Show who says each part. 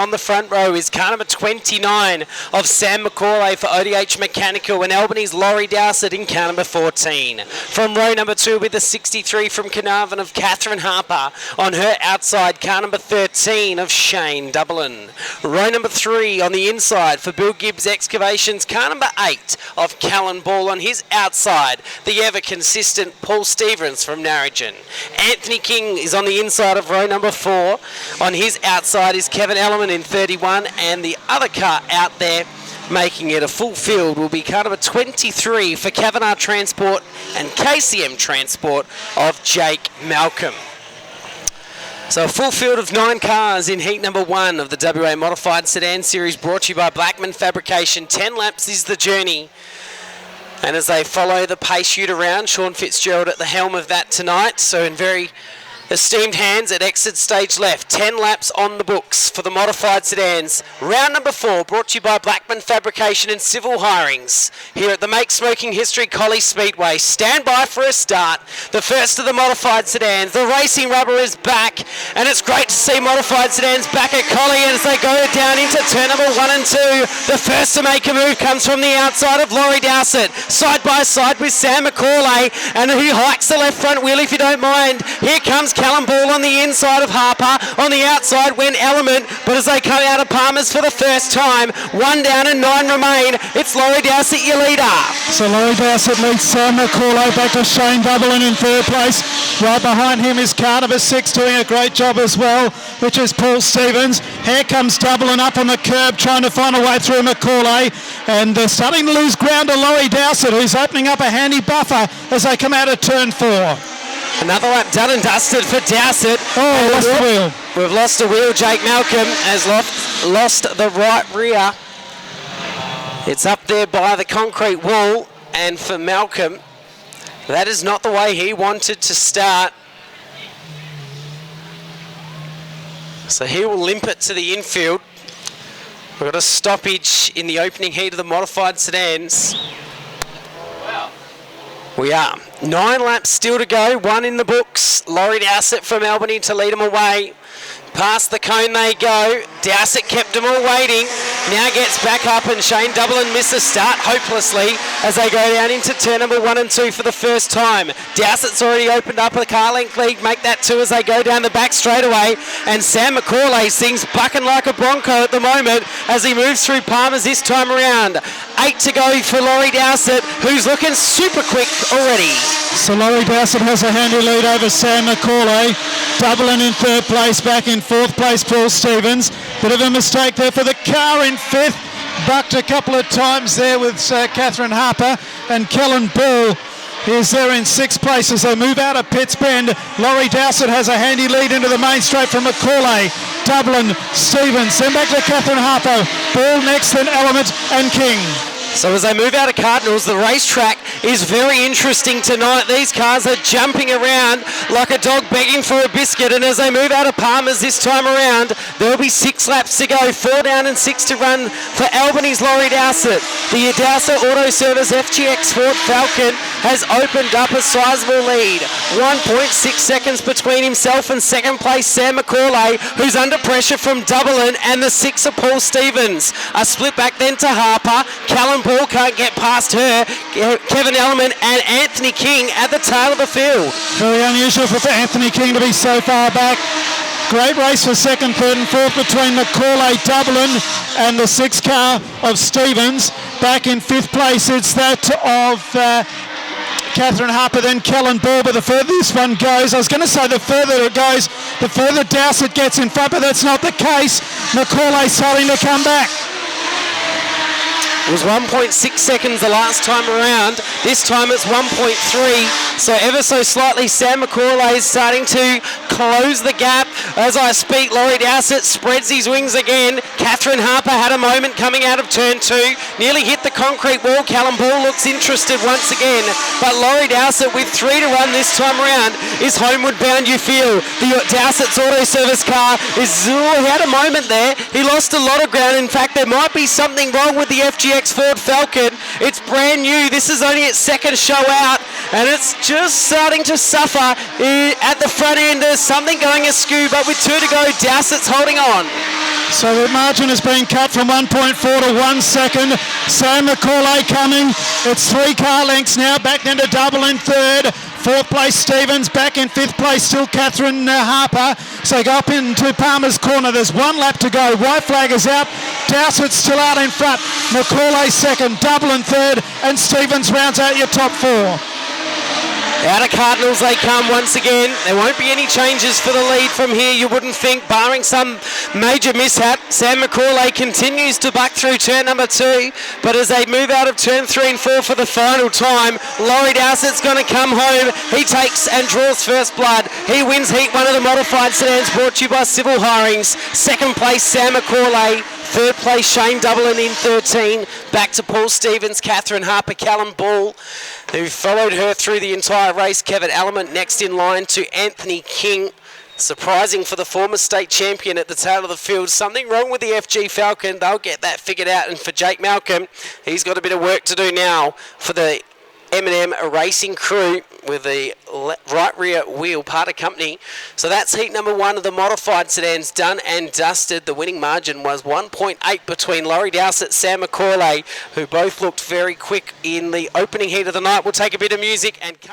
Speaker 1: On the front row is car number 29 of Sam McCauley for ODH Mechanical, and Albany's Laurie Dowsett in car number 14. From row number 2 with the 63 from Carnarvon of Catherine Harper. On her outside, car number 13 of Shane Dublin. Row number 3 on the inside for Bill Gibbs Excavations, car number 8 of Callan Ball. On his outside, the ever-consistent Paul Stevens from Narrogin. Anthony King is on the inside of row number 4. On his outside is Kevin Ellerman in 31, and the other car out there making it a full field will be car number 23 for Kavanagh Transport and KCM Transport of Jake Malcolm. So a full field of 9 cars in heat number 1 of the WA Modified Sedan Series, brought to you by Blackman Fabrication. 10 laps is the journey. And as they follow the pace shoot around, Sean Fitzgerald at the helm of that tonight. So in very esteemed hands at exit stage left. 10 laps on the books for the modified sedans. Round number 4 brought to you by Blackman Fabrication and Civil Hirings here at the Make Smoking History Collie Speedway. Stand by for a start. The first of the modified sedans. The racing rubber is back, and it's great to see modified sedans back at Collie as they go down into turn number 1 and 2. The first to make a move comes from the outside of Laurie Dowsett, side by side with Sam McCauley, and he hikes the left front wheel if you don't mind. Here comes Callan Ball on the inside of Harper. On the outside went Element, but as they come out of Palmer's for the first time, 1 down and 9 remain. It's Laurie Dowsett, your leader.
Speaker 2: So Laurie Dowsett leads Sam McCauley back to Shane Dublin in 3rd place. Right behind him is car number 6 doing a great job as well, which is Paul Stevens. Here comes Dublin up on the curb trying to find a way through McCauley, and they're starting to lose ground to Laurie Dowsett, who's opening up a handy buffer as they come out of turn 4.
Speaker 1: Another lap done and dusted for Dowsett.
Speaker 2: Oh, lost the wheel.
Speaker 1: We've lost a wheel. Jake Malcolm has lost the right rear. It's up there by the concrete wall, and for Malcolm, that is not the way he wanted to start. So he will limp it to the infield. We've got a stoppage in the opening heat of the modified sedans. We are 9 laps still to go, 1 in the books. Laurie Dowsett from Albany to lead them away. Past the cone they go. Dowsett kept them all waiting. Now gets back up, and Shane Dublin missed the start hopelessly as they go down into turn number 1 and 2 for the first time. Dowsett's already opened up a car length lead. Make that 2 as they go down the back straightaway. And Sam McCauley sings bucking like a bronco at the moment as he moves through Palmer's this time around. 8 to go for Laurie Dowsett, who's looking super quick already.
Speaker 2: So Laurie Dowsett has a handy lead over Sam McCauley. Dublin in 3rd place, back in 4th place Paul Stevens. Bit of a mistake there for the car in 5th. Bucked a couple of times there with Catherine Harper, and Callan Ball is there in 6th place as they move out of Pitts Bend. Laurie Dowsett has a handy lead into the main straight from McCauley. Dublin, Stevens, then back to Catherine Harper. Ball next, then Element and King.
Speaker 1: So as they move out of Cardinals, the racetrack is very interesting tonight. These cars are jumping around like a dog begging for a biscuit, and as they move out of Palmer's this time around, there'll be 6 laps to go, 4 down and 6 to run for Albany's Laurie Dowsett. The Dowsett Auto Service FGX Ford Falcon has opened up a sizable lead. 1.6 seconds between himself and 2nd place Sam McCauley, who's under pressure from Dublin, and the 6 of Paul Stevens. A split back then to Harper. Callan Ball can't get past her. Kevin Ellerman and Anthony King at the tail of the field.
Speaker 2: Very unusual for Anthony King to be so far back. Great race for 2nd, 3rd and 4th between McCauley, Dublin and the 6 car of Stevens. Back in 5th place, it's that of Catherine Harper, then Callan Ball, but the further this one goes, I was going to say the further it goes, the further Dowsett gets in front, but that's not the case. McCauley starting to come back.
Speaker 1: It was 1.6 seconds the last time around. This time it's 1.3. So ever so slightly, Sam McCauley is starting to close the gap. As I speak, Laurie Dowsett spreads his wings again. Catherine Harper had a moment coming out of turn 2. Nearly hit the concrete wall. Callan Ball looks interested once again. But Laurie Dowsett with 3 to run this time around is homeward bound, you feel. The Dowsett's Auto Service car is... he had a moment there. He lost a lot of ground. In fact, there might be something wrong with the FGX Ford Falcon. It's brand new. This is only its 2nd show out, and it's just starting to suffer at the front end. There's something going askew, but with 2 to go, Dowsett's holding on.
Speaker 2: So the margin has been cut from 1.4 to 1 second. Sam McCauley coming. It's 3 car lengths now, back into double in third. Fourth place Stevens, back in fifth place still Catherine Harper. So go up into Palmer's corner. There's 1 lap to go. White flag is out. Dowsett's still out in front. McCauley second, double in third, and Stevens rounds out your top 4.
Speaker 1: Out of Cardinals they come once again. There won't be any changes for the lead from here, you wouldn't think, barring some major mishap. Sam McCauley continues to buck through turn number 2, but as they move out of turn 3 and 4 for the final time, Laurie Dowsett's going to come home. He takes and draws first blood. He wins heat 1 of the modified sedans, brought to you by Civil Hirings. Second place, Sam McCauley. Third place, Shane Dublin in 13. Back to Paul Stevens, Catherine Harper, Callum Ball, who followed her through the entire race. Kevin Element next in line to Anthony King. Surprising for the former state champion at the tail of the field. Something wrong with the FG Falcon. They'll get that figured out. And for Jake Malcolm, he's got a bit of work to do now for the M&M Racing crew with the right rear wheel part of company. So that's heat number 1 of the modified sedans done and dusted. The winning margin was 1.8 between Laurie Dowsett and Sam McCauley, who both looked very quick in the opening heat of the night. We'll take a bit of music and come